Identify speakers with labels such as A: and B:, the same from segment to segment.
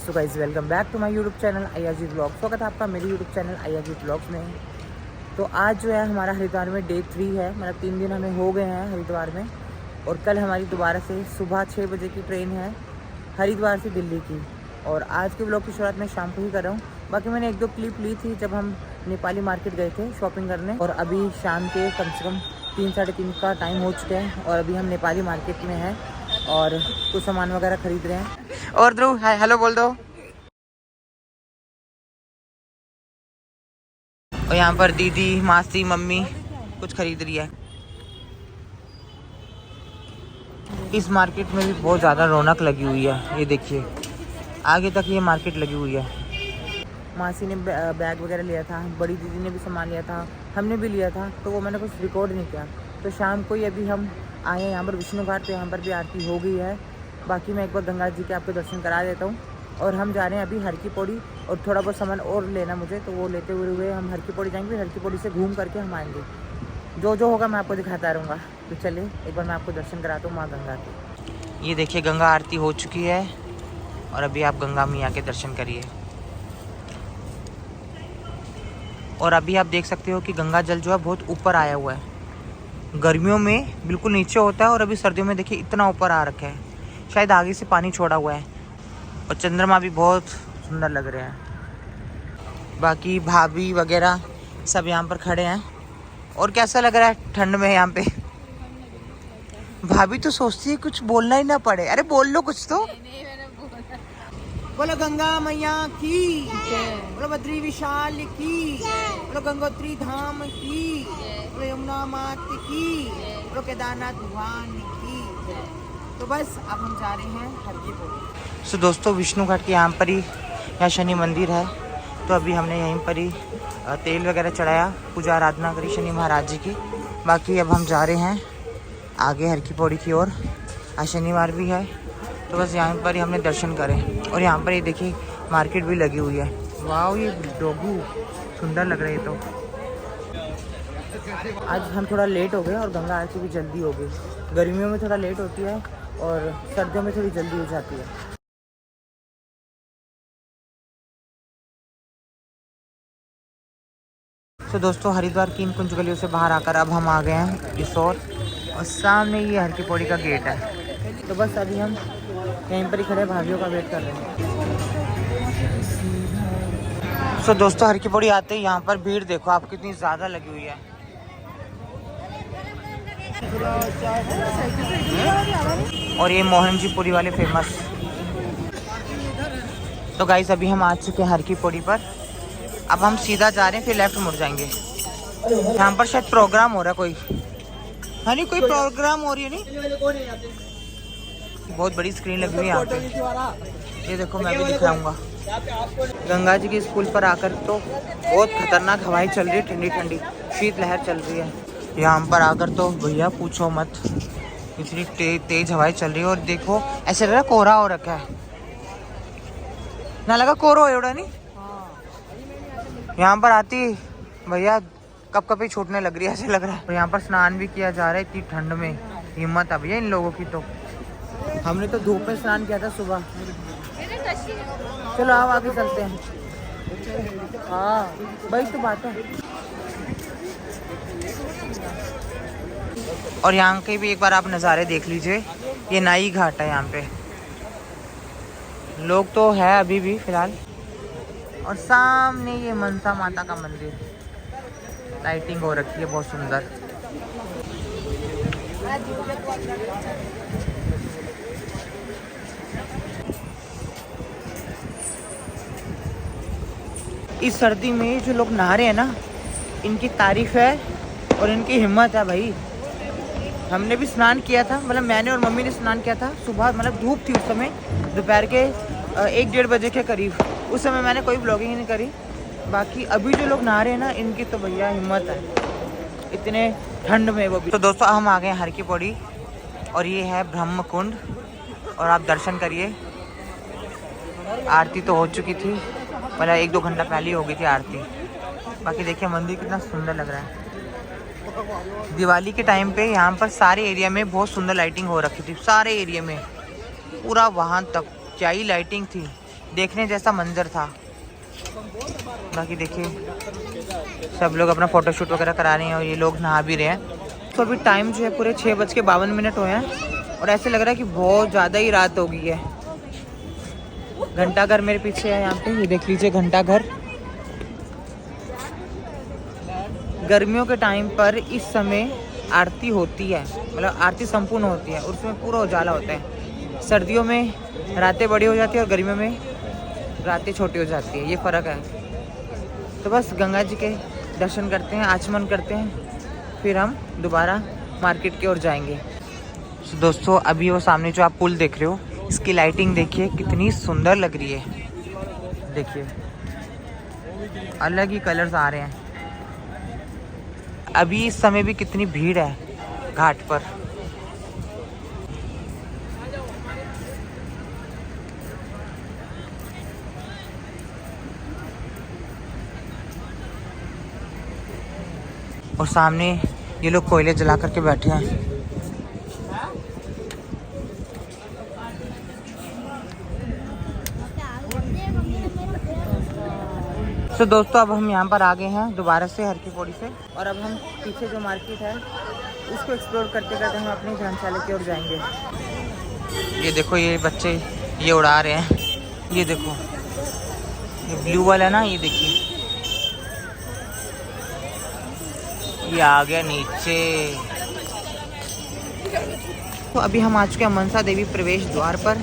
A: So guys welcome back to my YouTube channel Ayaji vlog. स्वागत है आपका मेरे यूट्यूब चैनल अयाजी व्लॉग्स में। तो आज जो है हमारा हरिद्वार में डे 3 है, मतलब 3 दिन हमें हो गए हैं हरिद्वार में। और कल हमारी दोबारा से सुबह 6 बजे की ट्रेन है हरिद्वार से दिल्ली की। और आज के व्लॉग की शुरुआत मैं शाम को ही कर रहा हूँ। बाकी मैंने 1-2 क्लिप ली थी जब हम नेपाली मार्केट गए थे शॉपिंग करने। और अभी शाम के कम से कम 3-3:30 का टाइम हो चुका है और अभी हम नेपाली मार्केट में हैं और कुछ सामान वगैरह खरीद रहे हैं। और ध्रुव हाय हेलो बोल दो। और यहाँ पर दीदी मासी मम्मी कुछ खरीद रही है। इस मार्केट में भी बहुत ज़्यादा रौनक लगी हुई है। ये देखिए आगे तक ये मार्केट लगी हुई है। मासी ने बैग वगैरह लिया था, बड़ी दीदी ने भी सामान लिया था, हमने भी लिया था, तो वो मैंने कुछ रिकॉर्ड नहीं किया। तो शाम को ही अभी हम आए हैं यहाँ पर विष्णु घाट, तो यहाँ पर भी आरती हो गई है। बाकी मैं एक बार गंगा जी के आपको दर्शन करा देता हूँ। और हम जा रहे हैं अभी हर की पौड़ी और थोड़ा बहुत सामान और लेना मुझे, तो वो लेते हुए हम हर की पौड़ी जाएंगे। हर की पौड़ी से घूम करके हम आएंगे। जो होगा मैं आपको दिखाता रहूँगा। तो चलिए एक बार मैं आपको दर्शन कराता हूँ माँ गंगा के। ये देखिए गंगा आरती हो चुकी है और अभी आप गंगा मैया के दर्शन करिए। और अभी आप देख सकते हो कि गंगा जल जो है बहुत ऊपर आया हुआ है। गर्मियों में बिल्कुल नीचे होता है और अभी सर्दियों में देखिए इतना ऊपर आ रखा है। शायद आगे से पानी छोड़ा हुआ है। और चंद्रमा भी बहुत सुंदर लग रहे हैं। बाकी भाभी वगैरह सब यहाँ पर खड़े हैं। और कैसा लग रहा है ठंड में यहाँ पे? भाभी तो सोचती है कुछ बोलना ही ना पड़े। अरे बोल लो कुछ तो। बोलो गंगा मैया की, बोलो बद्री विशाल की, बोलो गंगोत्री धाम की, बोलो यमुना मात की, बोलो केदारनाथ भगवान की। तो बस अब हम जा रहे हैं हर की पौड़ी। सो दोस्तों विष्णु घाट के यहाँ पर ही यहाँ शनि मंदिर है, तो अभी हमने यहीं पर ही तेल वगैरह चढ़ाया, पूजा आराधना करी शनि महाराज जी की। बाकी अब हम जा रहे हैं आगे हर की पौड़ी की ओर। आज शनिवार भी है, तो बस यहाँ पर ही हमने दर्शन करें। और यहाँ पर ये देखिए मार्केट भी लगी हुई है। वाह ये डोगू सुंदर लग रही है। तो आज हम थोड़ा लेट हो गए और गंगा आरती भी जल्दी हो गई। गर्मियों में थोड़ा लेट होती है और सर्दियों में थोड़ी जल्दी हो जाती है। तो दोस्तों हरिद्वार की इन कुंज गलियों से बाहर आकर अब हम आ गए हैं इस और सामने ये हर की पौड़ी का गेट है। तो बस अभी हम यहीं पर ही खड़े भाभीियों का वेट कर रहे हैं। तो दोस्तों हर की पौड़ी आते ही यहाँ पर भीड़ देखो आप कितनी ज़्यादा लगी हुई है। और ये मोहन जी पुरी वाले फेमस। तो गाइस अभी हम आ चुके हैं हर की पौड़ी पर। अब हम सीधा जा रहे हैं, फिर लेफ्ट मुड़ जाएंगे। यहाँ पर शायद प्रोग्राम हो रहा है कोई। हाँ नहीं कोई प्रोग्राम हो रही है नहीं। बहुत बड़ी स्क्रीन लगी हुई है यहाँ पे। ये देखो मैं भी दिखाऊंगा। गंगा जी के इस पुल पर आकर तो बहुत खतरनाक हवाएं चल रही है, ठंडी ठंडी शीत लहर चल रही है। यहाँ पर आकर तो भैया पूछो मत, इतनी तेज हवाएं चल रही है। और देखो ऐसे लग रहा है कोहरा हो रखा है ना, लगा कोहरा एवड़ा नहीं। यहाँ पर आती भैया कब कब ही छूटने लग रही है ऐसे लग रहा है। और यहाँ पर स्नान भी किया जा रहा है इतनी ठंड में। हिम्मत है भैया इन लोगों की। तो हमने तो धूप में स्नान किया था सुबह। चलो आओ आगे चलते हैं। हाँ भाई तो बात है। और यहाँ के भी एक बार आप नज़ारे देख लीजिए। ये नाई घाट है, यहाँ पे लोग तो है अभी भी फिलहाल। और सामने ये मनसा माता का मंदिर, लाइटिंग हो रखी है बहुत सुंदर। इस सर्दी में जो लोग नहा रहे हैं ना, इनकी तारीफ है और इनकी हिम्मत है भाई। हमने भी स्नान किया था, मतलब मैंने और मम्मी ने स्नान किया था सुबह, मतलब धूप थी उस समय, दोपहर के 1-1:30 बजे के करीब। उस समय मैंने कोई ब्लॉगिंग नहीं करी। बाकी अभी जो लोग नहा रहे हैं ना, इनकी तो भैया हिम्मत है इतने ठंड में वो भी। तो दोस्तों हम आ गए हर की पौड़ी और ये है ब्रह्म कुंड। और आप दर्शन करिए। आरती तो हो चुकी थी, मतलब 1-2 घंटा पहले हो गई थी आरती। बाकी देखिए मंदिर कितना सुंदर लग रहा है। दिवाली के टाइम पे यहाँ पर सारे एरिया में बहुत सुंदर लाइटिंग हो रखी थी। सारे एरिया में पूरा वहाँ तक क्या ही लाइटिंग थी। देखने जैसा मंजर था। बाकी देखिए सब लोग अपना फ़ोटोशूट वगैरह करा रहे हैं और ये लोग नहा भी रहे हैं। तो अभी टाइम जो है पूरे 6:52 हुए हैं और ऐसे लग रहा है कि बहुत ज़्यादा ही रात हो गई है। घंटा घर मेरे पीछे है, यहाँ पे ये देख लीजिए घंटा घर। गर्मियों के टाइम पर इस समय आरती होती है, मतलब आरती संपूर्ण होती है और उसमें पूरा उजाला होता है। सर्दियों में रातें बड़ी हो जाती है और गर्मियों में रातें छोटी हो जाती है, ये फ़र्क है। तो बस गंगा जी के दर्शन करते हैं, आचमन करते हैं, फिर हम दोबारा मार्केट की ओर जाएंगे। तो दोस्तों अभी वो सामने जो आप पुल देख रहे हो, इसकी लाइटिंग देखिए कितनी सुंदर लग रही है। देखिए अलग ही कलर्स आ रहे हैं। अभी इस समय भी कितनी भीड़ है घाट पर। और सामने ये लोग कोयले जला करके बैठे हैं। तो दोस्तों अब हम यहाँ पर आ गए हैं दोबारा से हर की पौड़ी से, और अब हम पीछे जो मार्केट है उसको एक्सप्लोर करते करते हम अपनी धर्मशाला की ओर जाएंगे। ये देखो ये बच्चे ये उड़ा रहे हैं, ये देखो ये ब्लू वाला ना, ये देखिए ये आ गया नीचे। तो अभी हम आ चुके हैं मनसा देवी प्रवेश द्वार पर।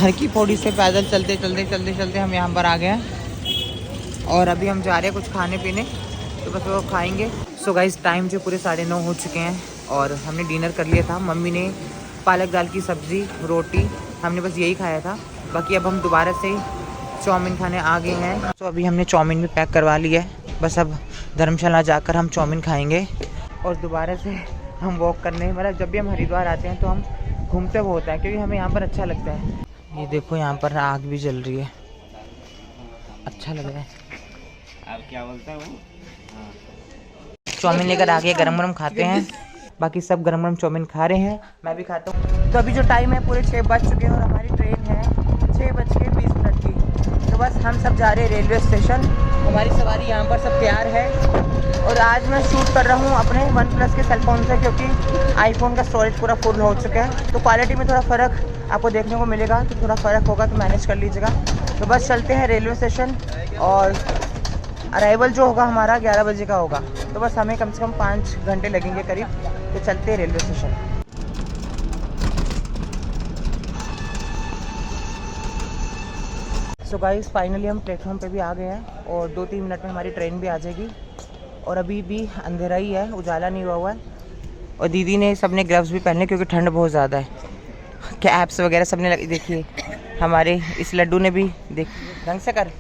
A: हर की पौड़ी से पैदल चलते चलते हम यहाँ पर आ गए हैं और अभी हम जा रहे हैं कुछ खाने पीने, तो बस वो खाएंगे। सो गाइस टाइम जो पूरे 9:30 हो चुके हैं और हमने डिनर कर लिया था। मम्मी ने पालक दाल की सब्ज़ी, रोटी, हमने बस यही खाया था। बाकी अब हम दोबारा से चाउमीन खाने आ गए हैं। तो अभी हमने चाउमीन भी पैक करवा लिया है, बस अब धर्मशाला जाकर हम चाउमीन खाएँगे और दोबारा से हम वॉक करने, मतलब जब भी हम हरिद्वार आते हैं तो हम घूमते हुए होता है क्योंकि हमें यहाँ पर अच्छा लगता है। ये देखो यहाँ पर आग भी जल रही है, अच्छा लग रहा है।
B: आप क्या बोलते हो?
A: चाउमीन लेकर आगे गरम गरम खाते हैं। बाकी सब गरम गरम चाउमीन खा रहे हैं, मैं भी खाता हूँ। तो अभी जो टाइम है पूरे 6 बज चुके हैं और हमारी ट्रेन है 6:20 की। तो बस हम सब जा रहे हैं रेलवे स्टेशन। हमारी सवारी यहाँ पर सब तैयार है और आज मैं शूट कर रहा हूँ अपने OnePlus के सेलफोन से क्योंकि आईफोन का स्टोरेज पूरा फुल हो चुका है। तो क्वालिटी में थोड़ा फ़र्क आपको देखने को मिलेगा, तो थोड़ा फ़र्क होगा तो मैनेज कर लीजिएगा। तो बस चलते हैं रेलवे स्टेशन और अराइवल जो होगा हमारा 11 बजे का होगा। तो बस हमें कम से कम 5 घंटे लगेंगे करीब। तो चलते हैं railway station. So guys finally हम प्लेटफॉर्म पे भी आ गए हैं और 2-3 मिनट में हमारी ट्रेन भी आ जाएगी। और अभी भी अंधेरा ही है, उजाला नहीं हुआ है। और दीदी ने सबने ग्लव्स भी पहने क्योंकि ठंड बहुत ज़्यादा है। कैप्स वगैरह सबने लगी। देखिए हमारे इस लड्डू ने भी, देख ढंग से कर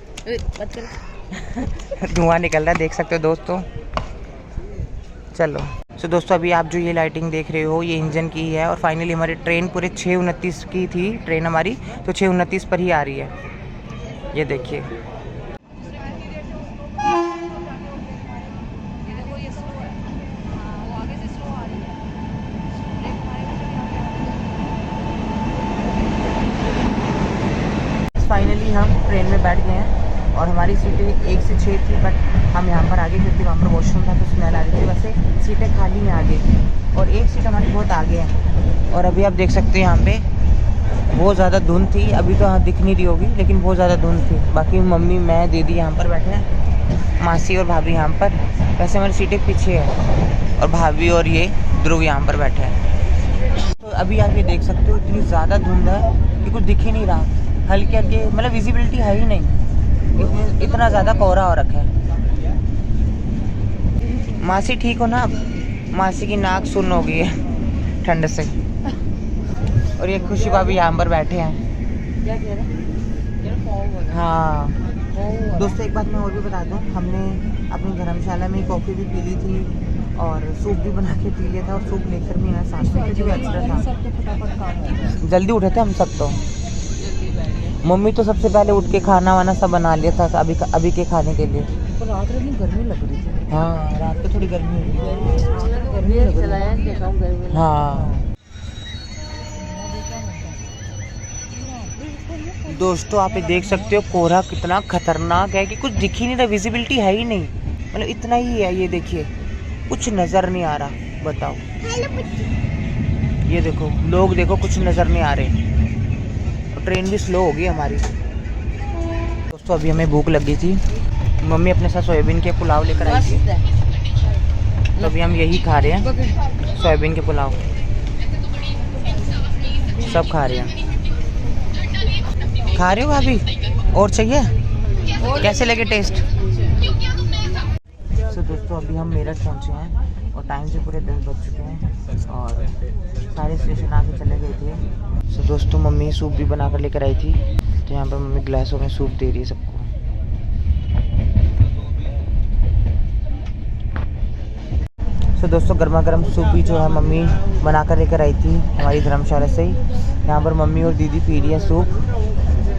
A: धुआं निकल रहा है, देख सकते हो दोस्तों। चलो सो दोस्तों अभी आप जो ये लाइटिंग देख रहे हो ये इंजन की ही है। और फाइनली हमारी ट्रेन पूरे 6:29 की थी ट्रेन हमारी, तो 6:29 पर ही आ रही है। ये देखिए फाइनली हम ट्रेन में बैठ गए हैं और हमारी सीटें 1 से 6 थी, बट हम यहाँ पर आ गए क्योंकि वहाँ पर वॉशरूम था तो स्मेल आ रही थी। वैसे सीटें खाली में आ गई थी और एक सीट हमारी बहुत आगे है। और अभी आप देख सकते हैं यहाँ पे बहुत ज़्यादा धुंध थी, अभी तो यहाँ दिख नहीं रही होगी लेकिन बहुत ज़्यादा धुंध थी। बाकी मम्मी, मैं, दीदी यहाँ पर बैठे हैं, मासी और भाभी यहाँ पर। वैसे हमारी सीटें पीछे है और भाभी और ये ध्रुव यहाँ पर बैठे हैं। तो अभी आप ये देख सकते हो इतनी ज़्यादा धुंध है कि कुछ दिख ही नहीं रहा। हल्के हल्के मतलब विजिबिलिटी है ही नहीं, इतना ज़्यादा कोहरा हो रखा है। मासी ठीक हो ना? मासी की नाक सुन्न हो गई है ठंड से। और ये खुशी भाभी यहाँ पर बैठे हैं।
C: क्या कह रहे?
A: हाँ दोस्तों एक बात मैं और भी बता दूँ, हमने अपनी धर्मशाला में कॉफ़ी भी पी ली थी और सूप भी बना के पी लिया था और सूप लेकर भी ना साथ में क्योंकि एक्स्ट्रा था। जल्दी उठे थे हम सब। तो मम्मी तो सबसे पहले उठ के खाना वाना सब बना लिया था अभी के खाने के लिए।
C: पर रात में गर्मी लग रही थी।
A: हाँ रात को थोड़ी गर्मी हो रही है। हाँ दोस्तों आप ये देख सकते हो कोहरा कितना खतरनाक है कि कुछ दिख ही नहीं रहा, विजिबिलिटी है ही नहीं, मतलब इतना ही है। ये देखिए कुछ नज़र नहीं आ रहा, बताओ। ये देखो लोग देखो कुछ नज़र नहीं आ रहे, और ट्रेन भी स्लो हो गई हमारी। दोस्तों अभी हमें भूख लगी थी, मम्मी अपने साथ सोयाबीन के पुलाव लेकर आई थी, तो अभी हम यही खा रहे हैं, सोयाबीन के पुलाव सब खा रहे हैं। खा रहे हो भाभी? और चाहिए? कैसे लगे टेस्ट? तो दोस्तों अभी हम मेरठ पहुंचे हैं और टाइम से पूरे 10 बज चुके हैं और सारे स्टेशन आके चले गए थे। तो दोस्तों मम्मी सूप भी बना कर लेकर आई थी, तो यहाँ पर मम्मी ग्लासों में सूप दे रही है सबको। तो दोस्तों गर्मा गर्म सूप भी जो है मम्मी बना कर लेकर आई थी हमारी धर्मशाला से ही। यहाँ पर मम्मी और दीदी पी रही है सूप।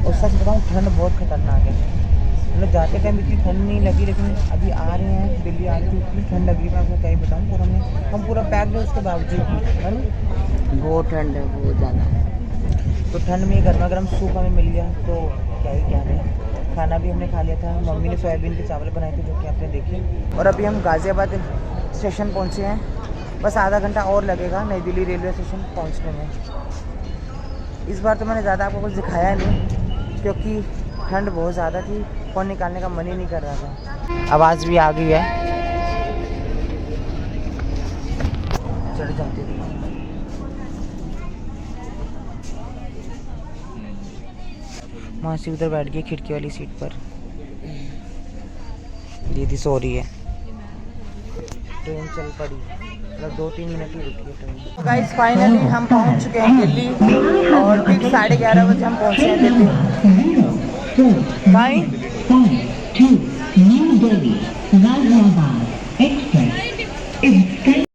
A: और सच बताऊँ ठंड बहुत खतरनाक है, मतलब जाते टाइम इतनी ठंड नहीं लगी, लेकिन अभी आ रहे हैं दिल्ली आ रहे थे इतनी ठंड लगी, मैं आपको क्या ही बताऊँ। पूरा हम पूरा पैक है उसके बावजूद भी, है ना,
C: बहुत ठंड है, बहुत ज़्यादा।
A: तो ठंड में गर्मा गर्म सूप हमें मिल गया, तो क्या ही कहने। खाना भी हमने खा लिया था, मम्मी ने सोयाबीन के चावल बनाए थे जो कि आपने देखे। और अभी हम गाज़ियाबाद स्टेशन पहुँचे हैं, बस आधा घंटा और लगेगा नई दिल्ली रेलवे स्टेशन पहुँचने में। इस बार तो मैंने ज़्यादा आपको कुछ दिखाया नहीं क्योंकि ठंड बहुत ज़्यादा थी, फ़ोन निकालने का मन ही नहीं कर रहा था। आवाज़ भी आ गई है, चढ़ जाते थे। वहाँ से उधर बैठ गई खिड़की वाली सीट पर, दीदी सो रही है। ट्रेन चल पड़ी, मतलब 2-3 मिनट ही रुकी है ट्रेन। तो गाइस फाइनली हम पहुँच चुके हैं दिल्ली और ठीक 11:30 बजे हम पहुँचे हैं Delhi. Bye.
D: New Delhi, Ghaziabad Express is